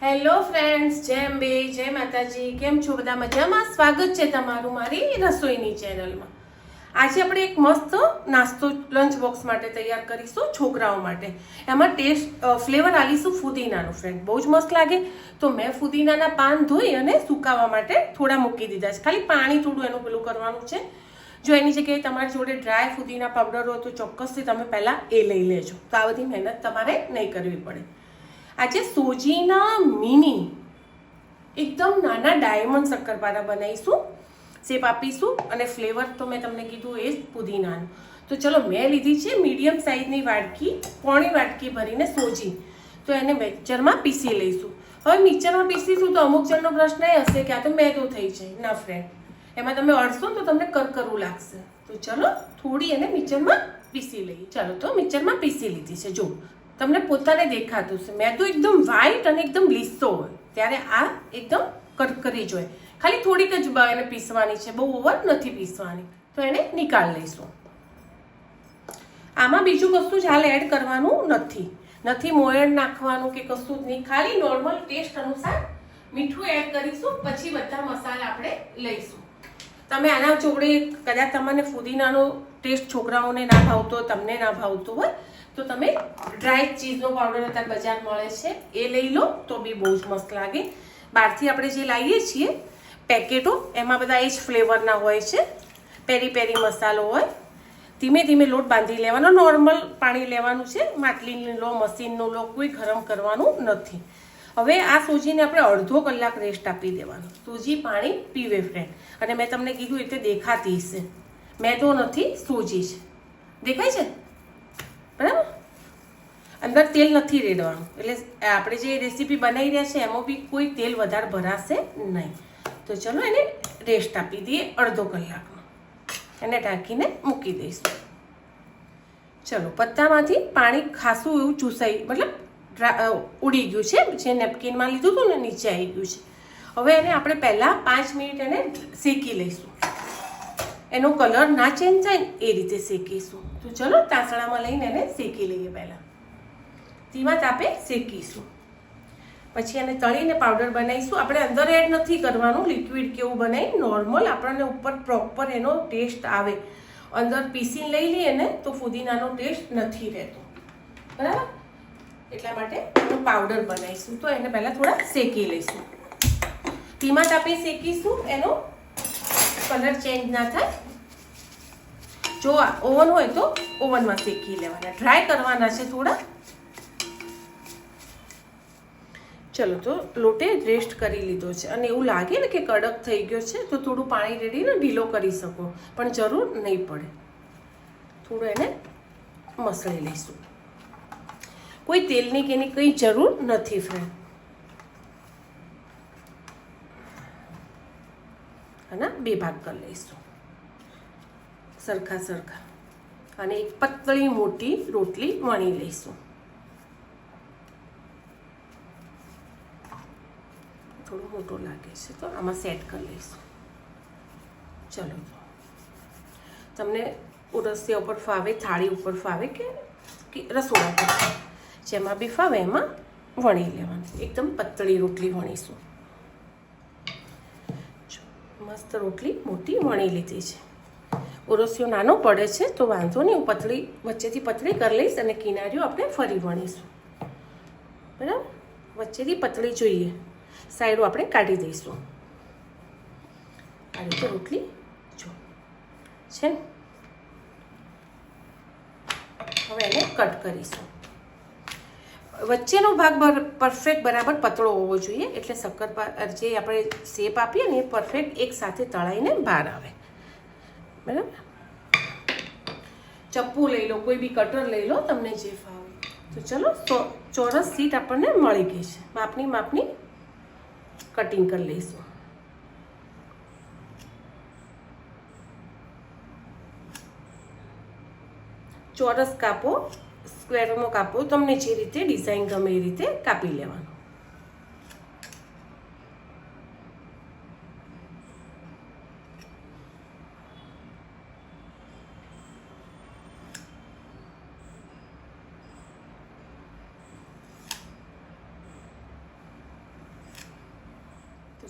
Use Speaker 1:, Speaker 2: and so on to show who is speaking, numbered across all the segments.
Speaker 1: Hello friends, જય અંબે, જય માતાજી. કેમ છો બધા? મજામાં? સ્વાગત છે તમારું મારી રસોઈની ચેનલમાં. આજે આપણે એક મસ્ત નાસ્તો લંચ બોક્સ માટે તૈયાર કરીશું છોકરાઓ માટે. એમાં ફ્લેવર આલીશું ફુદીનાનું. ફ્રેન્ડ બહુ જ મસ્ત લાગે. તો મેં ફુદીનાના પાન ધોઈ અને સુકાવવા માટે થોડા મૂકી દીધા છે. ખાલી પાણી થોડું એનું પેલું કરવાનું છે. જો એની જગ્યાએ તમારી જોડે ડ્રાય ફુદીના પાવડર હોય તો ચોક્કસથી તમે પહેલાં એ લઈ લેજો. તો આ બધી મહેનત તમારે નહીં કરવી પડે. આજે સોજીના મિની એકદમ નાના ડાયમંડ શક્કરપારા બનાવીશું, શેપ આપીશું અને ફ્લેવર તો મેં તમને કીધું એ જ પુદીનાનું. તો ચલો, મેં લીધી છે મીડિયમ સાઇઝની વાટકી, પોણી વાટકી ભરીને સોજી. તો એને મિક્સરમાં પીસી લઈશું. હવે મિક્સરમાં પીસીશું તો અમુક જણનો પ્રશ્ન એ હશે કે આ તો મેદો થઈ જાય. ના ફ્રેન્ડ, એમાં તમે અડશો તો તમને કરકરું લાગશે. તો ચલો થોડી એને મિક્સરમાં પીસી લઈએ. ચાલો, તો મિક્સરમાં પીસી લીધી છે. જો તમને પોતાને દેખાતું છે મેં તો એકદમ વ્હાઈટ અને એકદમ લીસો હોય, ત્યારે આ એકદમ કરકરી જ હોય. ખાલી થોડીક જ એને પીસવાની છે, બહુ ઓવર નથી પીસવાની. તો એને નિકાળ લઈશું. આમાં બીજું કશું જ હાલ એડ કરવાનું નથી મોયણ નાખવાનું કે કશું જ નહીં. ખાલી નોર્મલ ટેસ્ટ અનુસાર મીઠું એડ કરીશું, પછી બધા મસાલા આપણે લઈશું. તમે આના જોડે કદાચ તમને ફુદીનાનો ટેસ્ટ છોકરાઓને ના ભાવતો, તમને ના ભાવતો હોય તો તમે ડ્રાય ચીઝનો પાવડર અત્યારે બજાર મળે છે એ લઈ લો તો બી બહુ જ મસ્ત લાગે. બહારથી આપણે જે લાવીએ છીએ પેકેટો, એમાં બધા એ જ ફ્લેવરના હોય છે. પેરી પેરી મસાલો હોય. ધીમે ધીમે લોટ બાંધી લેવાનો. નોર્મલ પાણી લેવાનું છે. માટલીનું લો, મશીનનું લો, કોઈ ગરમ કરવાનું નથી. હવે આ સૂજીને આપણે અડધો કલાક રેસ્ટ આપી દેવાનું. સૂજી પાણી પીવે ફ્રેન્ડ. અને મેં તમને કીધું એટલે દેખાતી હશે, મેદો નથી, સૂજી છે. દેખાય છે બરાબર? અંદર તેલ નથી રેડવાનું. એટલે આપણે જે રેસીપી બનાવી રહ્યા છે એમાં બી કોઈ તેલ વધારે ભરાશે નહીં. તો ચલો એને રેસ્ટ આપી દઈએ અડધો કલાકનો. એને ઢાંકીને મૂકી દઈશું. ચલો, પત્તામાંથી પાણી ખાસું એવું ચૂસાઈ, મતલબ ઉડી ગયું છે. જે નેપકિનમાં લીધું હતું ને નીચે આવી ગયું છે. હવે એને આપણે પહેલાં 5 મિનિટ એને શેકી લઈશું. એનો કલર ના ચેન્જ થાય ને એ રીતે શેકીશું. તો ચલો તાસણામાં લઈને એને શેકી લઈએ. પહેલાં ધીમા તાપે શેકીશું, પછી એને તળીને પાવડર બનાવીશું. આપણે અંદર એડ નથી કરવાનું, લિક્વિડ કેવું બનાવી નોર્મલ આપણને ઉપર પ્રોપર એનો ટેસ્ટ આવે. અંદર પીસીને લઈ લઈએ ને તો ફુદીનાનો ટેસ્ટ નથી રહેતો, બરાબર? એટલા માટે એનો પાવડર બનાવીશું. તો એને પહેલાં થોડા શેકી લઈશું. ધીમા તાપે શેકીશું, એનો કલર ચેન્જ ના થાય. જો ઓવન હોય તો ઓવનમાં શેકી લેવાના. ડ્રાય કરવાના છે થોડા. ચલો, તો લોટે રેસ્ટ કરી લીધો છે અને એવું લાગે ને કે કડક થઈ ગયો છે તો થોડું પાણી રેડીને ઢીલો કરી શકો, પણ જરૂર નહીં પડે. થોડું એને મસળી લઈશું. કોઈ તેલની કે એની કંઈ જરૂર નથી ફ્રેન્ડ. આના 2 ભાગ કરી લઈશું સરખા સરખા. અને એક પતળી મોટી રોટલી વણી લઈશું. થોડો મોટો લાગે છે તો આમાં સેટ કરી લઈશું. ચલો, તમને રસિયા ઉપર ફાવે, થાળી ઉપર ફાવે કે રસોડા પર, જેમાં બી ફાવે એમાં વણી લેવાની. એકદમ પતળી રોટલી વણીશું. મસ્ત રોટલી મોટી વણી લીધી છે. ઓરસિયો નાનો પડે છે તો વાંધો નહીં, હું પતળી વચ્ચેથી પતળી કરી લઈશ અને કિનારીઓ આપણે ફરી વણીશું. બરાબર? વચ્ચેથી પતળી જોઈએ, સાઈડો આપણે કાઢી દઈશું. આ રીતે રોટલી જો છે ને. હવે એને કટ કરીશું. વચ્ચેનો ભાગ પરફેક્ટ બરાબર પતળો હોવો જોઈએ, એટલે શક્કરપારા જે આપણે શેપ આપીએ ને એ પરફેક્ટ એક સાથે તળાઈને બહાર આવે. બરાબર? ચપ્પુ લઈ લો, કોઈ બી કટર લઈ લો, તમને જે ફાવે. તો ચલો, ચોરસ સીટ આપણને મળી ગઈ છે. માપની કટિંગ કરી લઈશું. ચોરસ કાપો, સ્ક્વેરમાં કાપો, તમને જે રીતે ડિઝાઇન ગમે એ રીતે કાપી લેવાનું.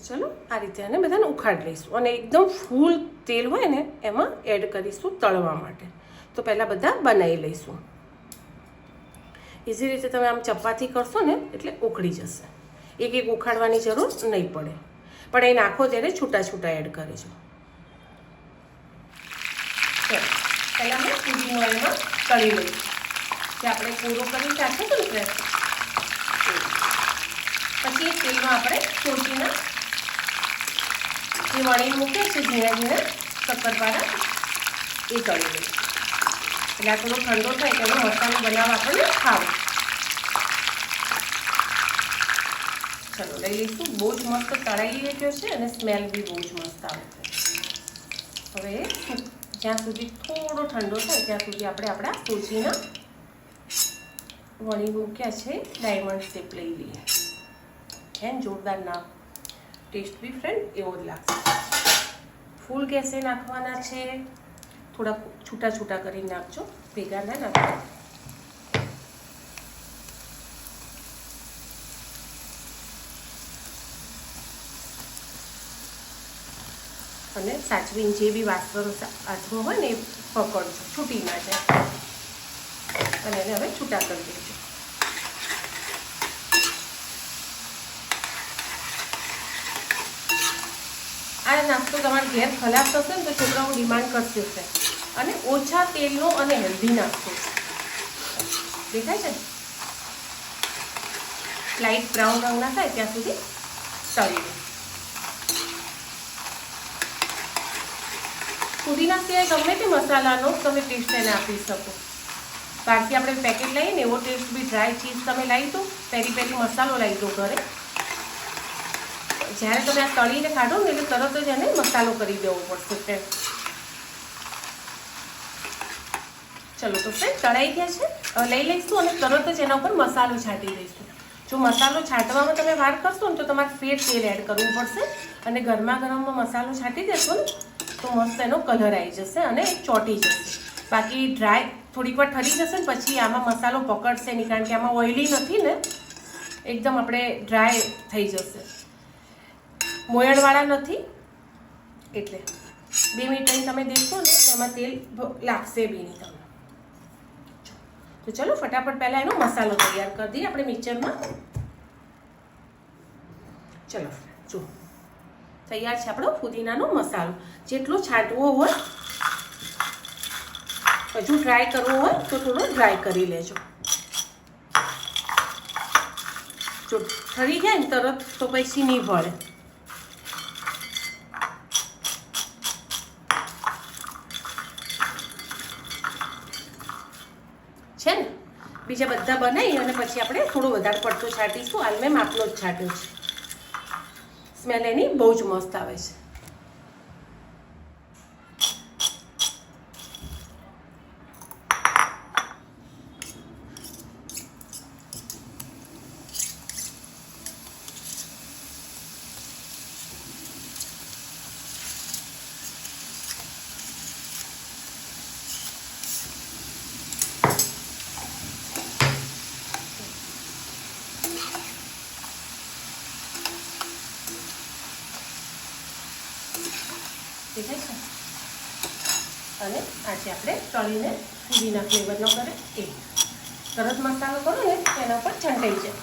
Speaker 1: ચલો આ રીતે આને બધાને ઉખાડી લઈશું અને એકદમ ફૂલ તેલ હોય ને એમાં એડ કરીશું તળવા માટે. તો પહેલાં બધા બનાવી લઈશું. ઇઝી રીતે તમે આમ ચપાતી કરશો ને એટલે ઉખડી જશે. એક એક ઉખાડવાની જરૂર નહીં પડે, પણ એ નાખો ત્યારે છૂટા છૂટા એડ કરીશું. ચલો પહેલાં મેં ફુદીનો એમાં તળી લઈશું જે આપણે પૂરો કરી નાખ્યો હતો ને પછી એક તેલમાં આપણે ચોચીના જે વણી મૂકે છે ઝીણા ઝીણા શક્કરપારા એ તળી લઈશું. એટલે આ થોડો ઠંડો થાય તેનો મસાલો બનાવવા આપણને ખાવ. ચલો લઈ લઈશું. બહુ જ મસ્ત તળાઈ ગયો છે અને સ્મેલ બી બહુ જ મસ્ત આવે છે. હવે જ્યાં સુધી થોડો ઠંડો થાય ત્યાં સુધી આપણે આપણા સોજીના વણી મૂક્યા છે ડાયમંડ શેપ લઈ લઈએ. એમ જોરદાર ના ટેસ્ટ બી ફ્રેન્ડ એવો જ લાગશે. ફૂલ ગેસે નાખવાના છે, થોડા છૂટા છૂટા કરી નાખજો, ભેગા ના નાખો. અને સાચવીને જે બી વાસણો હાથમાં હોય ને એ પકડજો, છૂટી ના જાય. અને એને હવે છૂટા કરી દેજો. આ નાસ્તો તમારા ઘેર ખરાબ થશે ને તો છોકરાઓ ડિમાન્ડ કરશે છે. અને ઓછા તેલનો અને હેલ્ધી નાસ્તો છે. દેખાય છે? લાઇટ બ્રાઉન રંગના થાય ત્યાં સુધી તળી દો. ફુદીના સિવાય ગમે તે મસાલાનો તમે ટેસ્ટ એને આપી શકો. બહારથી આપણે પેકેટ લઈએ ને એવો ટેસ્ટ બી ડ્રાય ચીઝ તમે લાવી દો, પેરી પેરી મસાલો લાવી દો ઘરે. જ્યારે તમે આ તળીને કાઢો ને એટલે તરત જ એને મસાલો કરી દેવો પડશે. ચલો તો ફ્રેન્ડ તળાઈ ગયા છે. લઈ લઈશું અને તરત જ એના ઉપર મસાલો છાંટી દઈશું. જો મસાલો છાંટવામાં તમે વાર કરશો ને તો તમારે ફેર તેલ એડ કરવું પડશે. અને ગરમા ગરમમાં મસાલો છાંટી દેશો ને તો મસ્ત એનો કલર આવી જશે અને ચોંટી જશે. બાકી ડ્રાય થોડીક વાર ઠરી જશે ને પછી આમાં મસાલો પકડશે નહીં, કારણ કે આમાં ઓઇલી નથી ને, એકદમ આપણે ડ્રાય થઈ જશે. મોયણવાળા નથી એટલે 2 મિનિટ અહીં તમે દેખો ને એમાં તેલ લાગશે બી નહીં તમને. તો ચલો ફટાફટ પહેલાં એનો મસાલો તૈયાર કરી દઈએ આપણે મિક્સરમાં. ચલો જો તૈયાર છે આપણો ફુદીનાનો મસાલો. જેટલો છાંટવો હોય, હજુ ડ્રાય કરવો હોય તો થોડો ડ્રાય કરી લેજો. જો ઠરી જાય ને તરત તો પછી નહીં ભળે. છે ને બીજા બધા બનાવી અને પછી આપણે થોડો વધારે પડતો છાંટીશું. હાલ મેં માપનો જ છાંટ્યો છે. સ્મેલ એની બહુ જ મસ્ત આવે છે. દેખાય છે? અને આજે આપણે તળીને ફુદીના ફ્લેવરનો કરે એ તરત મસાલો કરો ને એના પર છંટાઈ જાય.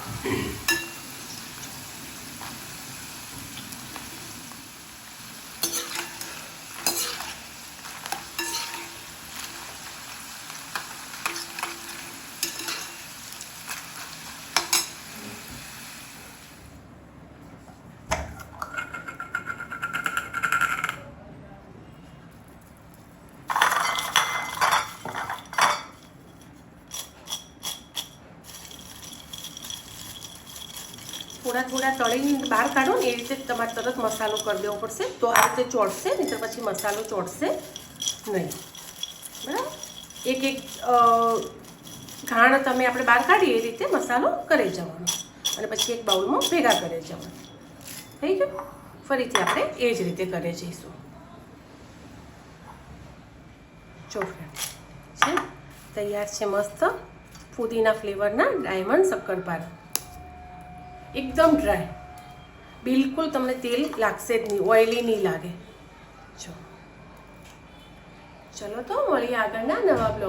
Speaker 1: થોડા તળીને બહાર કાઢો ને એ રીતે તમારે તરત મસાલો કરી દેવો પડશે. તો આ રીતે ચોટશે નહીં તો પછી મસાલો ચોટશે નહીં. બરાબર? એક એક ઘાણ તમે આપણે બહાર કાઢીએ એ રીતે મસાલો કરી જવાનો અને પછી એક બાઉલમાં ભેગા કરી જવાનું. થઈ ગયું? ફરીથી આપણે એ જ રીતે કરી જઈશું. જો ફ્રેન્ડ છે તૈયાર છે મસ્ત ફુદીના ફ્લેવરના ડાયમંડ શક્કરપારા. એકદમ ડ્રાય, બિલકુલ તમને તેલ લાગશે જ નહીં, ઓઇલી નહીં લાગે. ચલો તો મળીએ આગળના નવા બ્લોગ.